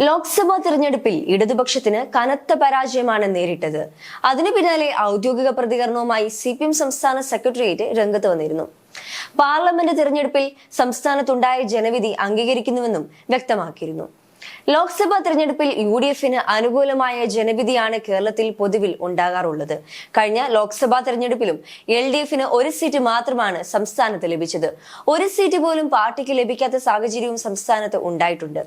ലോക്സഭാ തിരഞ്ഞെടുപ്പിൽ ഇടതുപക്ഷത്തിന് കനത്ത പരാജയമാണ് നേരിട്ടത്. അതിനു പിന്നാലെ ഔദ്യോഗിക പ്രതികരണവുമായി CPM സംസ്ഥാന സെക്രട്ടേറിയറ്റ് രംഗത്ത് വന്നിരുന്നു. പാർലമെന്റ് തിരഞ്ഞെടുപ്പിൽ സംസ്ഥാനത്തുണ്ടായ ജനവിധി അംഗീകരിക്കുന്നുവെന്നും വ്യക്തമാക്കിയിരുന്നു. ലോക്സഭാ തെരഞ്ഞെടുപ്പിൽ UDFന് അനുകൂലമായ ജനവിധിയാണ് കേരളത്തിൽ പൊതുവിൽ ഉണ്ടാകാറുള്ളത്. കഴിഞ്ഞ ലോക്സഭാ തെരഞ്ഞെടുപ്പിലും LDFന് ഒരു സീറ്റ് മാത്രമാണ് സംസ്ഥാനത്ത് ലഭിച്ചത്. ഒരു സീറ്റ് പോലും പാർട്ടിക്ക് ലഭിക്കാത്ത സാഹചര്യവും സംസ്ഥാനത്ത് ഉണ്ടായിട്ടുണ്ട്.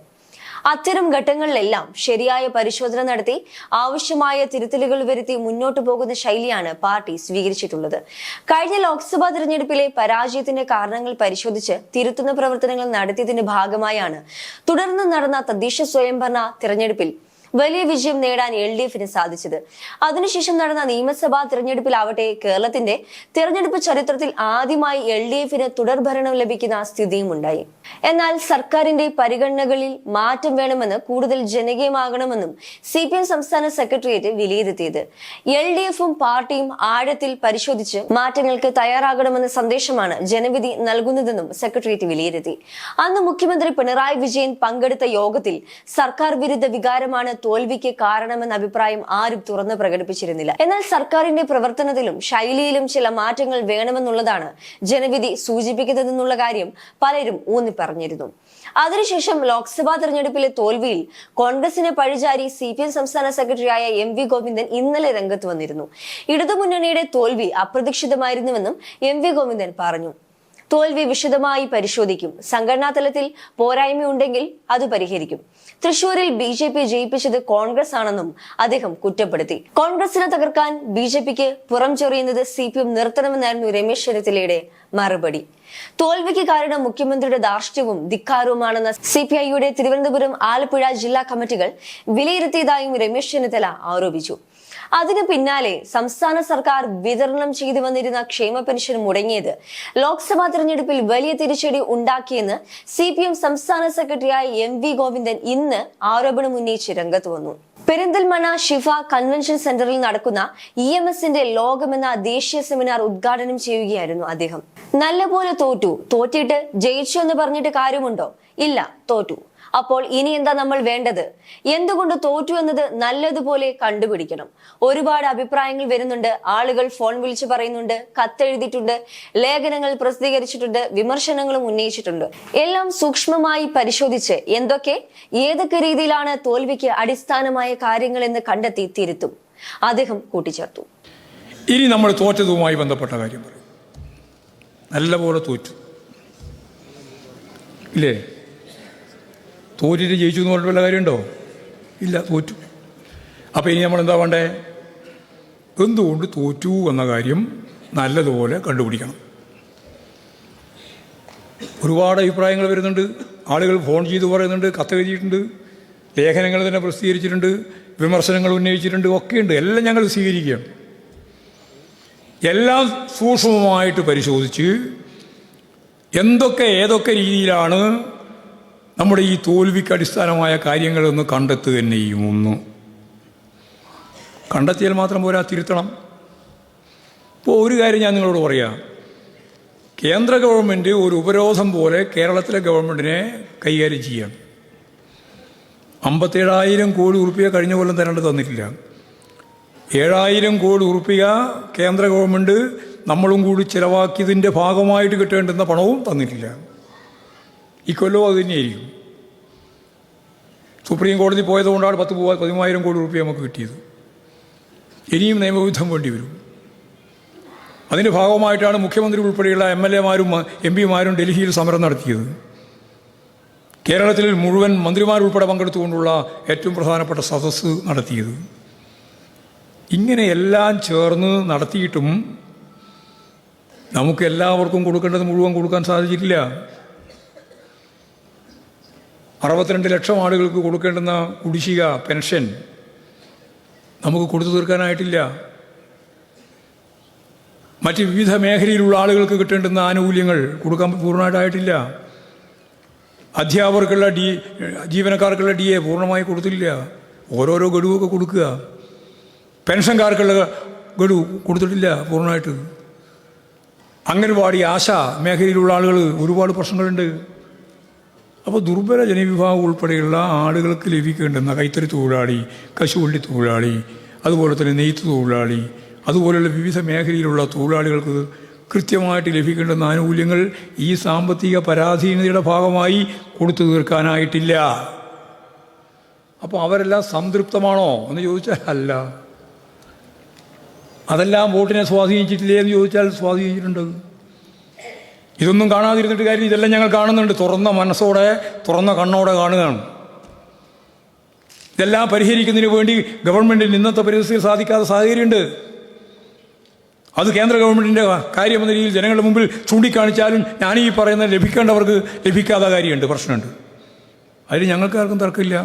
അത്തരം ഘട്ടങ്ങളിലെല്ലാം ശരിയായ പരിശോധന നടത്തി ആവശ്യമായ തിരുത്തലുകൾ വരുത്തി മുന്നോട്ടു പോകുന്ന ശൈലിയാണ് പാർട്ടി സ്വീകരിച്ചിട്ടുള്ളത്. കഴിഞ്ഞ ലോക്സഭാ തെരഞ്ഞെടുപ്പിലെ പരാജയത്തിന്റെ കാരണങ്ങൾ പരിശോധിച്ച് തിരുത്തുന്ന പ്രവർത്തനങ്ങൾ നടത്തിയതിന്റെ ഭാഗമായാണ് തുടർന്ന് നടന്ന തദ്ദേശ സ്വയംഭരണ തിരഞ്ഞെടുപ്പിൽ വലിയ വിജയം നേടാൻ LDFന് സാധിച്ചത്. അതിനുശേഷം നടന്ന നിയമസഭാ തിരഞ്ഞെടുപ്പിലാവട്ടെ കേരളത്തിന്റെ തിരഞ്ഞെടുപ്പ് ചരിത്രത്തിൽ ആദ്യമായി LDFന് തുടർഭരണം ലഭിക്കുന്ന സ്ഥിതിയും ഉണ്ടായി. എന്നാൽ സർക്കാരിന്റെ പരിഗണനകളിൽ മാറ്റം വേണമെന്ന് കൂടുതൽ ജനകീയമാകണമെന്നും CPM സംസ്ഥാന സെക്രട്ടേറിയറ്റ് വിലയിരുത്തിയത്. LDFും പാർട്ടിയും ആഴത്തിൽ പരിശോധിച്ച് മാറ്റങ്ങൾക്ക് തയ്യാറാകണമെന്ന സന്ദേശമാണ് ജനവിധി നൽകുന്നതെന്നും സെക്രട്ടേറിയറ്റ് വിലയിരുത്തി. അന്ന് മുഖ്യമന്ത്രി പിണറായി വിജയൻ പങ്കെടുത്ത യോഗത്തിൽ സർക്കാർ വിരുദ്ധ വികാരമാണ് തോൽവിക്ക് കാരണമെന്ന അഭിപ്രായം ആരും തുറന്ന് പ്രകടിപ്പിച്ചിരുന്നില്ല. എന്നാൽ സർക്കാരിന്റെ പ്രവർത്തനത്തിലും ശൈലിയിലും ചില മാറ്റങ്ങൾ വേണമെന്നുള്ളതാണ് ജനവിധി സൂചിപ്പിക്കുന്നതെന്നുള്ള കാര്യം പലരും ഊന്നി പറഞ്ഞിരുന്നു. അതിനുശേഷം ലോക്സഭാ തെരഞ്ഞെടുപ്പിലെ തോൽവിയിൽ കോൺഗ്രസിനെ പഴിചാരി CPM സംസ്ഥാന സെക്രട്ടറിയായ MV ഗോവിന്ദൻ ഇന്നലെ രംഗത്ത് വന്നിരുന്നു. ഇടതുമുന്നണിയുടെ തോൽവി അപ്രതീക്ഷിതമായിരുന്നുവെന്നും MV ഗോവിന്ദൻ പറഞ്ഞു. തോൽവി വിശദമായി പരിശോധിക്കും. സംഘടനാ തലത്തിൽ പോരായ്മയുണ്ടെങ്കിൽ അത് പരിഹരിക്കും. തൃശൂരിൽ BJP ജയിപ്പിച്ചത് കോൺഗ്രസ് ആണെന്നും അദ്ദേഹം കുറ്റപ്പെടുത്തി. കോൺഗ്രസിനെ തകർക്കാൻ BJPക്ക് പുറം ചൊറിയുന്നത് CPM നിർത്തണമെന്നായിരുന്നു രമേശ് ചെന്നിത്തലയുടെ മറുപടി. തോൽവിക്ക് കാരണം മുഖ്യമന്ത്രിയുടെ ധാർഷ്ട്യവും ധിക്കാരവുമാണെന്ന CPIയുടെ തിരുവനന്തപുരം, ആലപ്പുഴ ജില്ലാ കമ്മിറ്റികൾ വിലയിരുത്തിയതായും രമേശ് ചെന്നിത്തല ആരോപിച്ചു. അതിനു പിന്നാലെ സംസ്ഥാന സർക്കാർ വിതരണം ചെയ്തു വന്നിരുന്ന ക്ഷേമ പെൻഷൻ മുടങ്ങിയത് ലോക്സഭാ തെരഞ്ഞെടുപ്പിൽ വലിയ തിരിച്ചടി ഉണ്ടാക്കിയെന്ന് CPM സംസ്ഥാന സെക്രട്ടറിയായ MV ഗോവിന്ദൻ ഇന്ന് ആരോപണം ഉന്നയിച്ച് രംഗത്ത് വന്നു. പെരിന്തൽമണ്ണ ഷിഫ കൺവെൻഷൻ സെന്ററിൽ നടക്കുന്ന EMSന്റെ ലോകമെന്ന ദേശീയ സെമിനാർ ഉദ്ഘാടനം ചെയ്യുകയായിരുന്നു അദ്ദേഹം. നല്ലപോലെ തോറ്റിട്ട് ജയിച്ചു എന്ന് പറഞ്ഞിട്ട് കാര്യമുണ്ടോ? ഇല്ല, തോറ്റു. അപ്പോൾ ഇനി എന്താ നമ്മൾ വേണ്ടത്? എന്തുകൊണ്ട് തോറ്റു എന്നത് നല്ലതുപോലെ കണ്ടുപിടിക്കണം. ഒരുപാട് അഭിപ്രായങ്ങൾ വരുന്നുണ്ട്. ആളുകൾ ഫോൺ വിളിച്ചു പറയുന്നുണ്ട്, കത്തെഴുതിയിട്ടുണ്ട്, ലേഖനങ്ങൾ പ്രസിദ്ധീകരിച്ചിട്ടുണ്ട്, വിമർശനങ്ങളും ഉന്നയിച്ചിട്ടുണ്ട്. എല്ലാം സൂക്ഷ്മമായി പരിശോധിച്ച് ഏതൊക്കെ രീതിയിലാണ് തോൽവിക്ക് അടിസ്ഥാനമായ കാര്യങ്ങൾ എന്ന് കണ്ടെത്തി തിരുത്തും, അദ്ദേഹം കൂട്ടിച്ചേർത്തു. ഇനി നമ്മൾ തോറ്റതുമായി ബന്ധപ്പെട്ട കാര്യം പറയും. നല്ലപോലെ തോറ്റു ഇല്ലേ? തോറ്റിട്ട് ജയിച്ചു എന്ന് പറഞ്ഞിട്ട് വല്ല കാര്യമുണ്ടോ? ഇല്ല, തോറ്റു. അപ്പോൾ ഇനി നമ്മൾ എന്താ വേണ്ടേ? എന്തുകൊണ്ട് തോറ്റു എന്ന കാര്യം നല്ലതുപോലെ കണ്ടുപിടിക്കണം. ഒരുപാട് അഭിപ്രായങ്ങൾ വരുന്നുണ്ട്. ആളുകൾ ഫോൺ ചെയ്ത് പറയുന്നുണ്ട്, കത്തെഴുതിയിട്ടുണ്ട്, ലേഖനങ്ങൾ തന്നെ പ്രസിദ്ധീകരിച്ചിട്ടുണ്ട്, വിമർശനങ്ങൾ ഉന്നയിച്ചിട്ടുണ്ട്, ഒക്കെയുണ്ട്. എല്ലാം ഞങ്ങൾ സ്വീകരിക്കുകയാണ്. എല്ലാം സൂക്ഷ്മമായിട്ട് പരിശോധിച്ച് ഏതൊക്കെ രീതിയിലാണ് നമ്മുടെ ഈ തോൽവിക്ക് അടിസ്ഥാനമായ കാര്യങ്ങളൊന്ന് കണ്ടെത്തുക തന്നെ ചെയ്യും. ഒന്ന് കണ്ടെത്തിയാൽ മാത്രം പോരാ, തിരുത്തണം. ഇപ്പോൾ ഒരു കാര്യം ഞാൻ നിങ്ങളോട് പറയാം. കേന്ദ്ര ഗവൺമെൻറ് ഒരു ഉപരോധം പോലെ കേരളത്തിലെ ഗവൺമെൻറ്റിനെ കൈകാര്യം ചെയ്യണം. 57,000 കോടി ഉറുപ്പിക കഴിഞ്ഞ കൊല്ലം തരേണ്ടത് തന്നിട്ടില്ല. 7,000 കോടി ഉറുപ്പിക കേന്ദ്ര ഗവൺമെൻറ് നമ്മളും കൂടി ചിലവാക്കിയതിൻ്റെ ഭാഗമായിട്ട് കിട്ടേണ്ടുന്ന പണവും തന്നിട്ടില്ല. ഇക്കൊല്ലവും അത് തന്നെയായിരിക്കും. സുപ്രീം കോടതി പോയതുകൊണ്ടാണ് 13,000 കോടി റുപ്യ നമുക്ക് കിട്ടിയത്. ഇനിയും നിയമവിരുദ്ധം വേണ്ടി വരും. അതിൻ്റെ ഭാഗമായിട്ടാണ് മുഖ്യമന്ത്രി ഉൾപ്പെടെയുള്ള MLA മാരും MP മാരും ഡൽഹിയിൽ സമരം നടത്തിയത്. കേരളത്തിൽ മുഴുവൻ മന്ത്രിമാരുൾപ്പെടെ പങ്കെടുത്തുകൊണ്ടുള്ള ഏറ്റവും പ്രധാനപ്പെട്ട സദസ്സ് നടത്തിയത്. ഇങ്ങനെ എല്ലാം ചേർന്ന് നടത്തിയിട്ടും നമുക്ക് എല്ലാവർക്കും കൊടുക്കേണ്ടത് മുഴുവൻ കൊടുക്കാൻ സാധിച്ചിട്ടില്ല. 62 ലക്ഷം ആളുകൾക്ക് കൊടുക്കേണ്ടുന്ന കുടിശ്ശിക പെൻഷൻ നമുക്ക് കൊടുത്തു തീർക്കാനായിട്ടില്ല. മറ്റ് വിവിധ മേഖലയിലുള്ള ആളുകൾക്ക് കിട്ടേണ്ടുന്ന ആനുകൂല്യങ്ങൾ കൊടുക്കാൻ പൂർണ്ണമായിട്ടായിട്ടില്ല. അധ്യാപകർക്കുള്ള ജീവനക്കാർക്കുള്ള DA പൂർണ്ണമായി കൊടുത്തില്ല. ഓരോരോ ഗഡുവൊക്കെ കൊടുക്കുക. പെൻഷൻകാർക്കുള്ള ഗഡു കൊടുത്തിട്ടില്ല പൂർണ്ണമായിട്ട്. അംഗൻവാടി, ആശ മേഖലയിലുള്ള ആളുകൾ ഒരുപാട് പ്രശ്നങ്ങളുണ്ട്. അപ്പോൾ ദുർബല ജനവിഭാഗം ഉൾപ്പെടെയുള്ള ആളുകൾക്ക് ലഭിക്കേണ്ടുന്ന കൈത്തറി തൊഴിലാളി, കശുവണ്ടി തൊഴിലാളി, അതുപോലെ തന്നെ നെയ്ത്ത് തൊഴിലാളി, അതുപോലെയുള്ള വിവിധ മേഖലയിലുള്ള തൊഴിലാളികൾക്ക് കൃത്യമായിട്ട് ലഭിക്കേണ്ടുന്ന ആനുകൂല്യങ്ങൾ ഈ സാമ്പത്തിക പരാധീനതയുടെ ഭാഗമായി കൊടുത്തു തീർക്കാനായിട്ടില്ല. അപ്പോൾ അവരെല്ലാം സംതൃപ്തമാണോ എന്ന് ചോദിച്ചാൽ അല്ല. അതെല്ലാം വോട്ടിനെ സ്വാധീനിച്ചിട്ടില്ലേ എന്ന് ചോദിച്ചാൽ സ്വാധീനിച്ചിട്ടുണ്ട്. ഇതൊന്നും കാണാതിരുന്നിട്ട് കാര്യം, ഇതെല്ലാം ഞങ്ങൾ കാണുന്നുണ്ട്. തുറന്ന മനസ്സോടെ, തുറന്ന കണ്ണോടെ കാണുകയാണ്. ഇതെല്ലാം പരിഹരിക്കുന്നതിന് വേണ്ടി ഗവൺമെൻറ്റിന് ഇന്നത്തെ പരിസ്ഥിതിയിൽ സാധിക്കാത്ത സാഹചര്യമുണ്ട്. അത് കേന്ദ്ര ഗവൺമെൻറ്റിൻ്റെ കാര്യമെന്ന രീതിയിൽ ജനങ്ങളുടെ മുമ്പിൽ ചൂണ്ടിക്കാണിച്ചാലും ഞാൻ ഈ പറയുന്ന ലഭിക്കേണ്ടവർക്ക് ലഭിക്കാത്ത കാര്യമുണ്ട്, പ്രശ്നമുണ്ട്. അതിൽ ഞങ്ങൾക്കാർക്കും തർക്കമില്ല.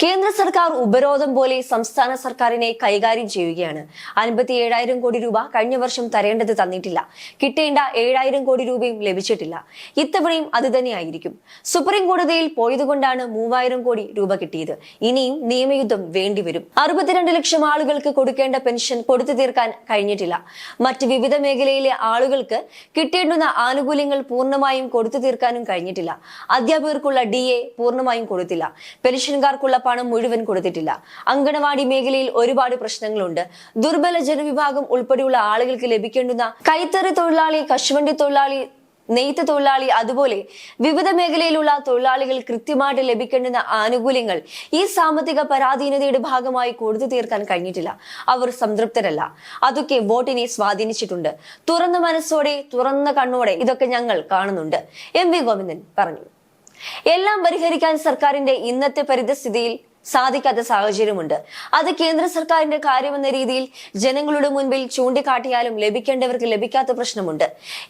കേന്ദ്ര സർക്കാർ ഉപരോധം പോലെ സംസ്ഥാന സർക്കാരിനെ കൈകാര്യം ചെയ്യുകയാണ്. 57,000 കോടി രൂപ കഴിഞ്ഞ വർഷം തരേണ്ടത് തന്നിട്ടില്ല. കിട്ടേണ്ട 7,000 കോടി രൂപയും ലഭിച്ചിട്ടില്ല. ഇത്തവണയും അത് തന്നെയായിരിക്കും. സുപ്രീം കോടതിയിൽ പോയതുകൊണ്ടാണ് 3,000 കോടി രൂപ കിട്ടിയത്. ഇനിയും നിയമയുദ്ധം വേണ്ടിവരും. 62 ലക്ഷം ആളുകൾക്ക് കൊടുക്കേണ്ട പെൻഷൻ കൊടുത്തു തീർക്കാൻ കഴിഞ്ഞിട്ടില്ല. മറ്റ് വിവിധ മേഖലയിലെ ആളുകൾക്ക് കിട്ടേണ്ടുന്ന ആനുകൂല്യങ്ങൾ പൂർണ്ണമായും കൊടുത്തു തീർക്കാനും കഴിഞ്ഞിട്ടില്ല. അധ്യാപകർക്കുള്ള DA പൂർണ്ണമായും കൊടുത്തില്ല. പെൻഷൻകാർക്കുള്ള പണം മുഴുവൻ കൊടുത്തിട്ടില്ല. അങ്കണവാടി മേഖലയിൽ ഒരുപാട് പ്രശ്നങ്ങളുണ്ട്. ദുർബല ജനവിഭാഗം ഉൾപ്പെടെയുള്ള ആളുകൾക്ക് ലഭിക്കേണ്ടുന്ന കൈത്തറി തൊഴിലാളി, കശുവണ്ടി തൊഴിലാളി, നെയ്ത്ത് തൊഴിലാളി, അതുപോലെ വിവിധ മേഖലയിലുള്ള തൊഴിലാളികൾ കൃത്യമായിട്ട് ലഭിക്കേണ്ടുന്ന ആനുകൂല്യങ്ങൾ ഈ സാമ്പത്തിക പരാധീനതയുടെ ഭാഗമായി കൊടുത്തു തീർക്കാൻ കഴിഞ്ഞിട്ടില്ല. അവർ സംതൃപ്തരല്ല. അതൊക്കെ വോട്ടിനെ സ്വാധീനിച്ചിട്ടുണ്ട്. തുറന്ന മനസ്സോടെ, തുറന്ന കണ്ണോടെ ഇതൊക്കെ ഞങ്ങൾ കാണുന്നുണ്ട്. MV ഗോവിന്ദൻ പറഞ്ഞു. എല്ലാം പരിഹരിക്കാൻ സർക്കാരിന്റെ ഇന്നത്തെ പരിതസ്ഥിതിയിൽ സാധിക്കാത്ത സാഹചര്യമുണ്ട്. അത് കേന്ദ്ര സർക്കാരിന്റെ കാര്യമെന്ന രീതിയിൽ ജനങ്ങളുടെ മുൻപിൽ ചൂണ്ടിക്കാട്ടിയാലും ലഭിക്കേണ്ടവർക്ക് ലഭിക്കാത്ത പ്രശ്നമുണ്ട്.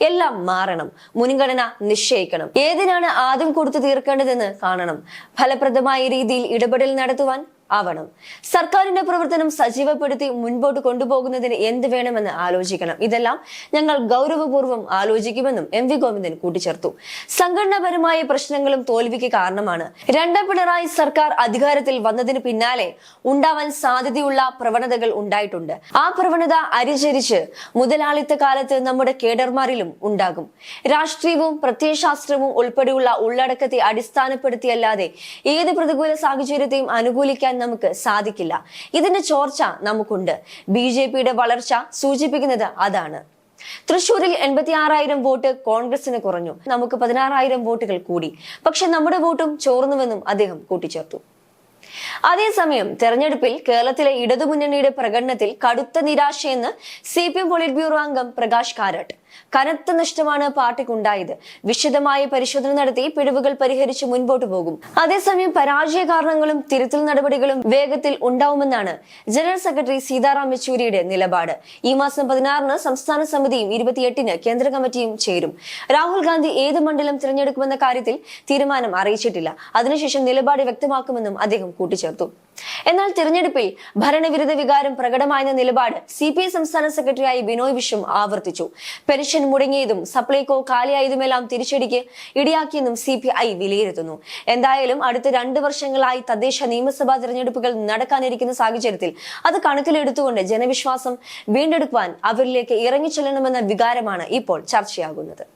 എല്ലാം മാറണം. മുൻഗണന നിശ്ചയിക്കണം. ഏതിനാണ് ആദ്യം കൊടുത്തു തീർക്കേണ്ടതെന്ന് കാണണം. ഫലപ്രദമായ രീതിയിൽ ഇടപെടൽ നടത്തുവാൻ ആവണം. സർക്കാരിന്റെ പ്രവർത്തനം സജീവപ്പെടുത്തി മുൻപോട്ട് കൊണ്ടുപോകുന്നതിന് എന്ത് വേണമെന്ന് ആലോചിക്കണം. ഇതെല്ലാം ഞങ്ങൾ ഗൗരവപൂർവ്വം ആലോചിക്കുമെന്നും MV ഗോവിന്ദൻ കൂട്ടിച്ചേർത്തു. സംഘടനാപരമായ പ്രശ്നങ്ങളും തോൽവിക്ക് കാരണമാണ്. രണ്ടാം പിണറായി സർക്കാർ അധികാരത്തിൽ വന്നതിന് പിന്നാലെ ഉണ്ടാവാൻ സാധ്യതയുള്ള പ്രവണതകൾ ഉണ്ടായിട്ടുണ്ട്. ആ പ്രവണത അരിചരിച്ച് മുതലാളിത്ത കാലത്ത് നമ്മുടെ കേഡർമാരിലും ഉണ്ടാകും. രാഷ്ട്രീയവും പ്രത്യയശാസ്ത്രവും ഉൾപ്പെടെയുള്ള ഉള്ളടക്കത്തെ അടിസ്ഥാനപ്പെടുത്തിയല്ലാതെ ഏത് പ്രതികൂല സാഹചര്യത്തെയും അനുകൂലിക്കാൻ നമുക്ക് സാധിക്കില്ല. ഇതിന്റെ ചോർച്ച നമുക്കുണ്ട്. BJPയുടെ വളർച്ച സൂചിപ്പിക്കുന്നത് അതാണ്. തൃശൂരിൽ 86,000 വോട്ട് കോൺഗ്രസിന് കുറഞ്ഞു. നമുക്ക് 16,000 വോട്ടുകൾ കൂടി. പക്ഷെ നമ്മുടെ വോട്ടും ചോർന്നുവെന്നും അദ്ദേഹം കൂട്ടിച്ചേർത്തു. അതേസമയം തെരഞ്ഞെടുപ്പിൽ കേരളത്തിലെ ഇടതുമുന്നണിയുടെ പ്രകടനത്തിൽ കടുത്ത നിരാശയെന്ന് CPM പോളിറ്റ് ബ്യൂറോ അംഗം പ്രകാശ് കാരാട്ട്. കനത്ത നഷ്ടമാണ് പാർട്ടിക്കുണ്ടായത്. വിശദമായ പരിശോധന നടത്തി പിഴവുകൾ പരിഹരിച്ച് മുൻപോട്ട് പോകും. അതേസമയം പരാജയ കാരണങ്ങളും തിരുത്തൽ നടപടികളും വേഗത്തിൽ ഉണ്ടാവുമെന്നാണ് ജനറൽ സെക്രട്ടറി സീതാറാം യെച്ചൂരിയുടെ നിലപാട്. ഈ മാസം 16-ന് സംസ്ഥാന സമിതിയും 28-ന് കേന്ദ്ര കമ്മിറ്റിയും ചേരും. രാഹുൽ ഗാന്ധി ഏത് മണ്ഡലം തിരഞ്ഞെടുക്കുമെന്ന കാര്യത്തിൽ തീരുമാനം അറിയിച്ചിട്ടില്ല. അതിനുശേഷം നിലപാട് വ്യക്തമാക്കുമെന്നും അദ്ദേഹം കൂട്ടിച്ചേർത്തു. എന്നാൽ തിരഞ്ഞെടുപ്പിൽ ഭരണവിരുദ്ധ വികാരം പ്രകടമായെന്ന നിലപാട് CPI സംസ്ഥാന സെക്രട്ടറിയായി ബിനോയ് വിശ്വം ആവർത്തിച്ചു. പെൻഷൻ മുടങ്ങിയതും സപ്ലൈകോ കാലിയായതുമെല്ലാം തിരിച്ചടിക്ക് ഇടയാക്കിയെന്നും CPI വിലയിരുത്തുന്നു. എന്തായാലും അടുത്ത 2 വർഷങ്ങളായി തദ്ദേശ നിയമസഭാ തിരഞ്ഞെടുപ്പുകൾ നടക്കാനിരിക്കുന്ന സാഹചര്യത്തിൽ അത് കണക്കിലെടുത്തുകൊണ്ട് ജനവിശ്വാസം വീണ്ടെടുക്കുവാൻ അവരിലേക്ക് ഇറങ്ങിച്ചെല്ലണമെന്ന വികാരമാണ് ഇപ്പോൾ ചർച്ചയാകുന്നത്.